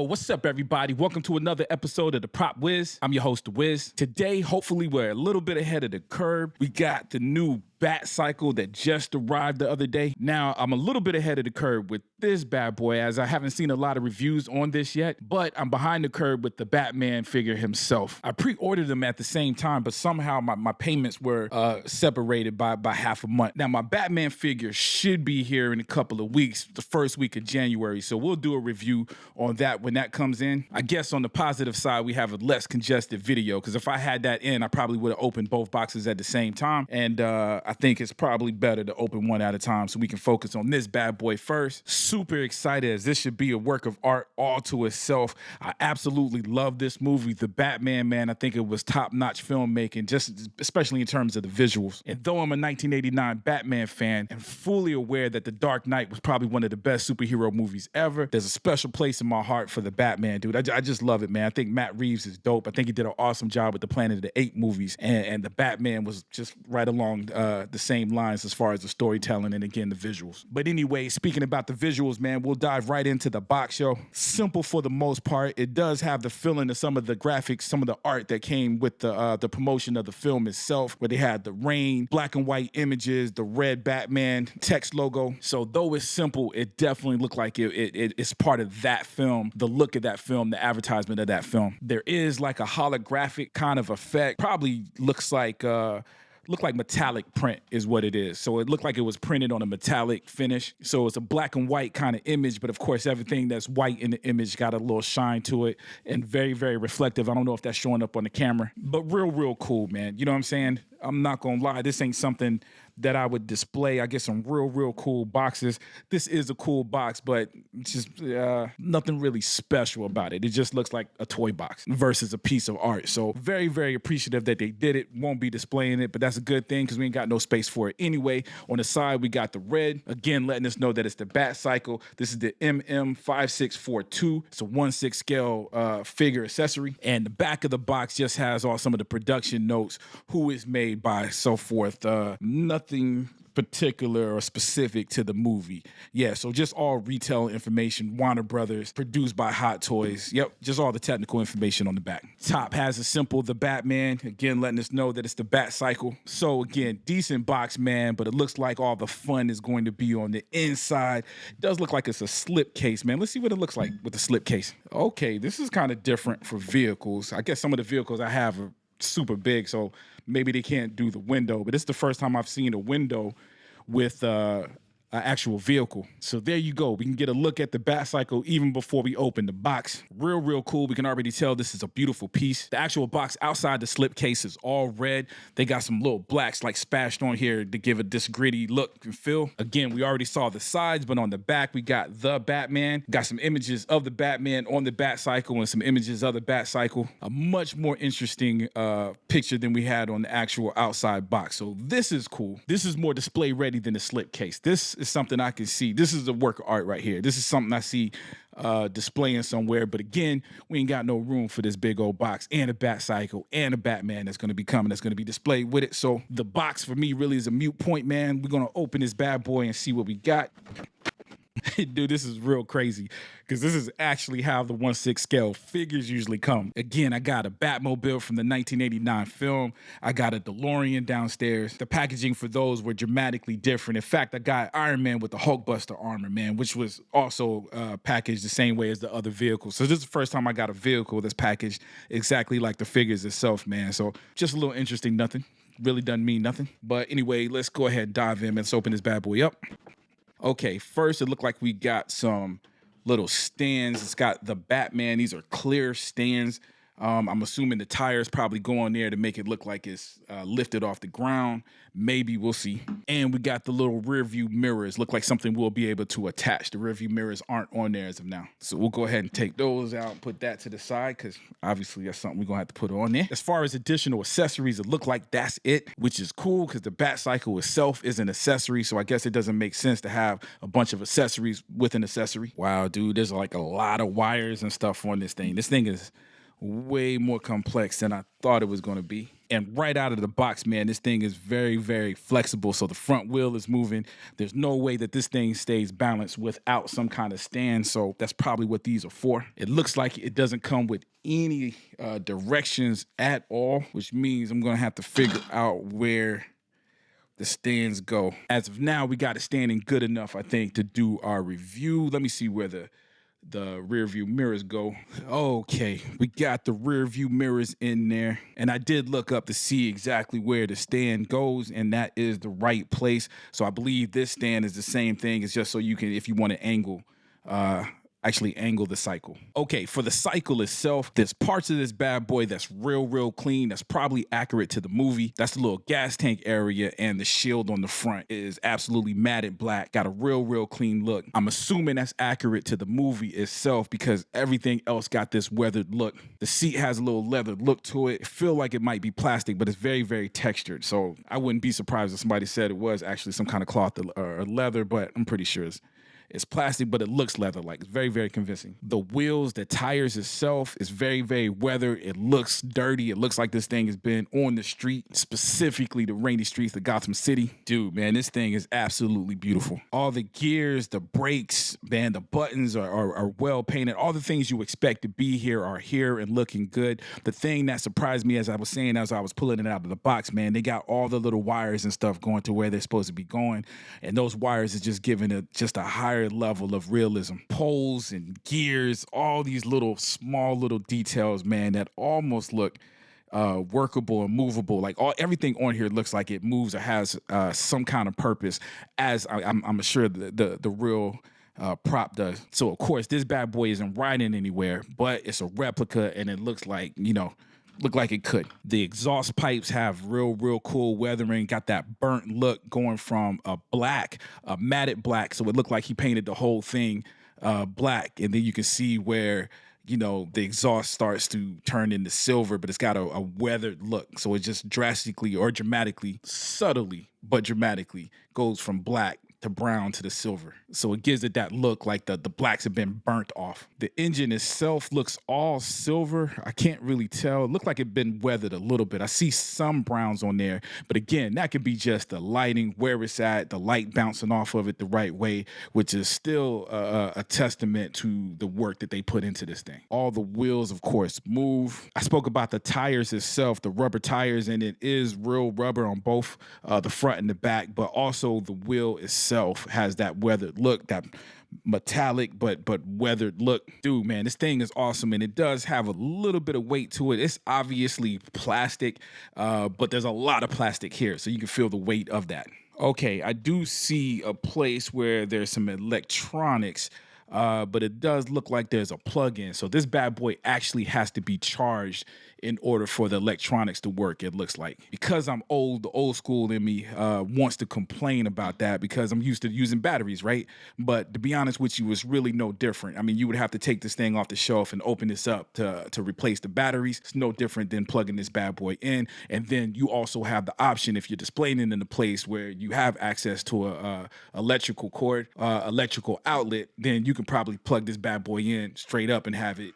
Yo, what's up, everybody? Welcome to another episode of the Prop Wiz. I'm your host, Wiz. Today, hopefully, we're a little bit ahead of the curve. We got the new Batcycle that just arrived the other day. Now, I'm a little bit ahead of the curve with this bad boy, as I haven't seen a lot of reviews on this yet, but I'm behind the curve with the Batman figure himself. I pre-ordered them at the same time, but somehow my payments were separated by half a month. Now, my Batman figure should be here in a couple of weeks, the first week of January, so we'll do a review on that when that comes in. I guess on the positive side, we have a less congested video, because if I had that in, I probably would have opened both boxes at the same time, and I think it's probably better to open one at a time so we can focus on this bad boy first. Super excited, as this should be a work of art all to itself. I absolutely love this movie. The Batman, man, I think it was top-notch filmmaking, just especially in terms of the visuals. And though I'm a 1989 Batman fan and fully aware that The Dark Knight was probably one of the best superhero movies ever, there's a special place in my heart for the Batman, dude. I just love it, man. I think Matt Reeves is dope. I think he did an awesome job with the Planet of the Apes movies, and the Batman was just right along the same lines as far as the storytelling and, again, the visuals. But anyway, speaking about the visuals, man, we'll dive right into the box show. Simple for the most part. It does have the feeling of some of the graphics, some of the art that came with the promotion of the film itself, where they had the rain, black and white images, the red Batman text logo. So though it's simple, it definitely looked like it's part of that film, the look of that film, the advertisement of that film. There is like a holographic kind of effect. Probably looks like metallic print is what it is. So it looked like it was printed on a metallic finish. So it's a black and white kind of image, but of course everything that's white in the image got a little shine to it and very, very reflective. I don't know if that's showing up on the camera, but real cool, man. You know what I'm saying? I'm not gonna lie, this ain't something that I would display. I get some real cool boxes. This is a cool box, but it's just nothing really special about it. It just looks like a toy box versus a piece of art. So very appreciative that they did it. Won't be displaying it, but that's a good thing because we ain't got no space for it anyway. On the side, we got the red, again, letting us know that it's the Batcycle. This is the MM5642. It's a 1/6 scale figure accessory. And the back of the box just has some of the production notes, who is made by, so forth. Nothing particular or specific to the movie. Yeah, so just all retail information, Warner Brothers, produced by Hot Toys. Yep, just all the technical information on the back. Top has a simple, the Batman, again, letting us know that it's the Batcycle. So again, decent box, man, but it looks like all the fun is going to be on the inside. It does look like it's a slip case, man. Let's see what it looks like with the slip case. Okay, this is kind of different for vehicles. I guess some of the vehicles I have are super big, so maybe they can't do the window, but it's the first time I've seen a window with an actual vehicle. So there you go. We can get a look at the Batcycle even before we open the box. Real cool. We can already tell this is a beautiful piece. The actual box outside the slip case is all red. They got some little blacks like spashed on here to give it this gritty look and feel. Again, we already saw the sides, but on the back, we got the Batman. Got some images of the Batman on the Batcycle and some images of the Batcycle. A much more interesting picture than we had on the actual outside box. So this is cool. This is more display ready than the slip case. This is something I can see. This is a work of art right here. This is something I see displaying somewhere. But again, we ain't got no room for this big old box and a Batcycle and a Batman that's going to be coming, that's going to be displayed with it. So the box for me really is a mute point, man. We're going to open this bad boy and see what we got. Dude, this is real crazy because this is actually how the 1/6 scale figures usually come. Again, I got a Batmobile from the 1989 film. I got a DeLorean downstairs. The packaging for those were dramatically different. In fact, I got Iron Man with the Hulkbuster armor, man, which was also packaged the same way as the other vehicles. So this is the first time I got a vehicle that's packaged exactly like the figures itself, man. So just a little interesting, nothing. Really doesn't mean nothing. But anyway, let's go ahead and dive in. Let's open this bad boy up. Okay, first it looked like we got some little stands. It's got the Batman. These are clear stands. I'm assuming the tires probably go on there to make it look like it's lifted off the ground. Maybe, we'll see. And we got the little rear view mirrors. Look like something we'll be able to attach. The rear view mirrors aren't on there as of now. So we'll go ahead and take those out and put that to the side because obviously that's something we're going to have to put on there. As far as additional accessories, it looked like that's it, which is cool because the Batcycle itself is an accessory. So I guess it doesn't make sense to have a bunch of accessories with an accessory. Wow, dude, there's like a lot of wires and stuff on this thing. This thing is way more complex than I thought it was going to be. And right out of the box, man, this thing is very, very flexible. So the front wheel is moving. There's no way that this thing stays balanced without some kind of stand. So that's probably what these are for. It looks like it doesn't come with any directions at all, which means I'm going to have to figure out where the stands go. As of now, we got it standing good enough, I think, to do our review. Let me see where the rear view mirrors go. Okay, we got the rear view mirrors in there. And I did look up to see exactly where the stand goes, and that is the right place. So I believe this stand is the same thing. It's just so you can, if you want to actually angle the cycle. Okay, for the cycle itself, there's parts of this bad boy that's real clean. That's probably accurate to the movie. That's the little gas tank area, and the shield on the front is absolutely matted black. Got a real clean look. I'm assuming that's accurate to the movie itself because everything else got this weathered look. The seat has a little leather look to it. It feel like it might be plastic, but it's very textured. So I wouldn't be surprised if somebody said it was actually some kind of cloth or leather, but I'm pretty sure it's plastic, but it looks leather-like. It's very convincing. The wheels, the tires itself is very weathered. It looks dirty. It looks like this thing has been on the street, specifically the rainy streets of Gotham City. Dude, man, this thing is absolutely beautiful. All the gears, the brakes, man, the buttons are well painted. All the things you expect to be here are here and looking good. The thing that surprised me, as I was saying, as I was pulling it out of the box, man, they got all the little wires and stuff going to where they're supposed to be going. And those wires is just giving it just a higher level of realism. Poles and gears, all these small little details, man, that almost look workable and movable. Like everything on here looks like it moves or has some kind of purpose, as I'm sure the real prop does. So of course this bad boy isn't riding anywhere, but it's a replica, and it looks like, look like it could. The exhaust pipes have real cool weathering, got that burnt look going from a matted black, so it looked like he painted the whole thing black, and then you can see where the exhaust starts to turn into silver, but it's got a weathered look, so it just subtly but dramatically goes from black to brown to the silver. So it gives it that look like the blacks have been burnt off. The engine itself looks all silver. I can't really tell. It looked like it'd been weathered a little bit. I see some browns on there, but again, that could be just the lighting, where it's at, the light bouncing off of it the right way, which is still a testament to the work that they put into this thing. All the wheels, of course, move. I spoke about the tires itself, the rubber tires, and it is real rubber on both the front and the back, but also the wheel itself has that weathered look, that metallic but weathered look. Dude, man, this thing is awesome, and it does have a little bit of weight to it. It's obviously plastic, but there's a lot of plastic here, so you can feel the weight of that. Okay, I do see a place where there's some electronics, but it does look like there's a plug-in. So this bad boy actually has to be charged in order for the electronics to work, it looks like. Because I'm old, the old school in me wants to complain about that because I'm used to using batteries, right? But to be honest with you, it's really no different. I mean, you would have to take this thing off the shelf and open this up to replace the batteries. It's no different than plugging this bad boy in. And then you also have the option, if you're displaying it in a place where you have access to a electrical cord, electrical outlet, then you can probably plug this bad boy in straight up and have it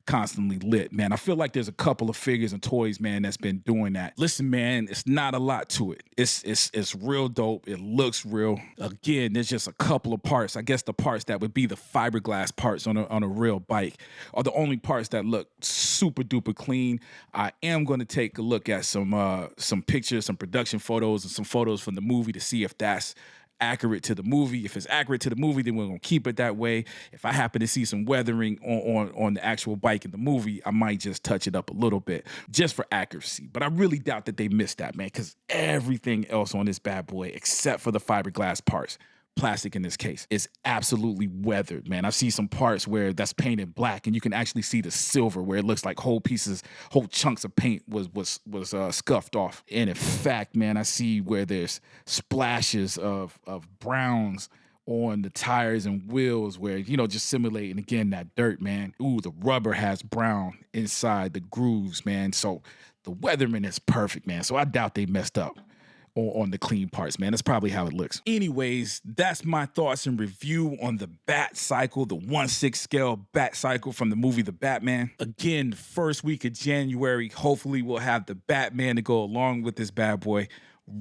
constantly lit, man. I feel like there's a couple of figures and toys, man, that's been doing that. Listen, man, it's not a lot to it. It's real dope. It looks real. Again, there's just a couple of parts. I guess the parts that would be the fiberglass parts on a real bike are the only parts that look super duper clean. I am going to take a look at some pictures, some production photos, and some photos from the movie to see if that's accurate to the movie. If it's accurate to the movie, then we're gonna keep it that way. If I happen to see some weathering on the actual bike in the movie, I might just touch it up a little bit just for accuracy. But I really doubt that they missed that, man, because everything else on this bad boy, except for the fiberglass parts, plastic in this case, is absolutely weathered, man. I see some parts where that's painted black, and you can actually see the silver where it looks like whole chunks of paint was scuffed off. And in fact, man, I see where there's splashes of browns on the tires and wheels where, just simulating, again, that dirt, man. Ooh, the rubber has brown inside the grooves, man. So the weathering is perfect, man. So I doubt they messed up on the clean parts, man. That's probably how it looks. Anyways, that's my thoughts and review on the Batcycle, the 1/6 scale Batcycle from the movie The Batman. Again, the first week of January, hopefully we'll have the Batman to go along with this bad boy.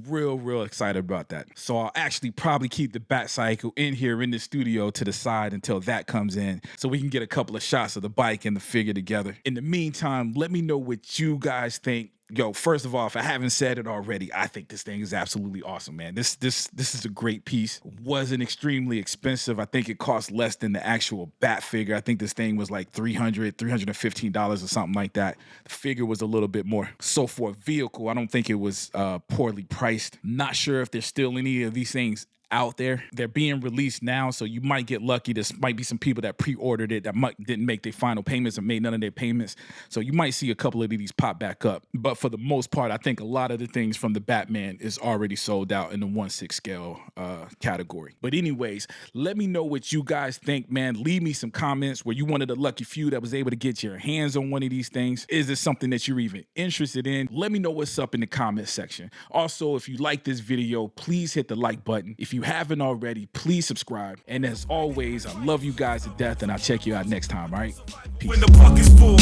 Real excited about that. So I'll actually probably keep the Batcycle in here in the studio to the side until that comes in, so we can get a couple of shots of the bike and the figure together. In the meantime, let me know what you guys think. Yo, first of all, if I haven't said it already, I think this thing is absolutely awesome, man. This is a great piece. Wasn't extremely expensive. I think it cost less than the actual Bat figure. I think this thing was like $315 or something like that. The figure was a little bit more. So for a vehicle, I don't think it was poorly priced. Not sure if there's still any of these things out there. They're being released now, so you might get lucky. There might be some people that pre-ordered it that didn't make their final payments or made none of their payments, so you might see a couple of these pop back up. But for the most part, I think a lot of the things from the Batman is already sold out in the 1/6 scale category. But anyways, let me know what you guys think, man. Leave me some comments where you wanted a lucky few that was able to get your hands on one of these things. Is this something that you're even interested in? Let me know what's up in the comment section. Also, if you like this video, please hit the like button. If you haven't already, please subscribe. And as always, I love you guys to death, and I'll check you out next time, all right? Peace. When the buck is full.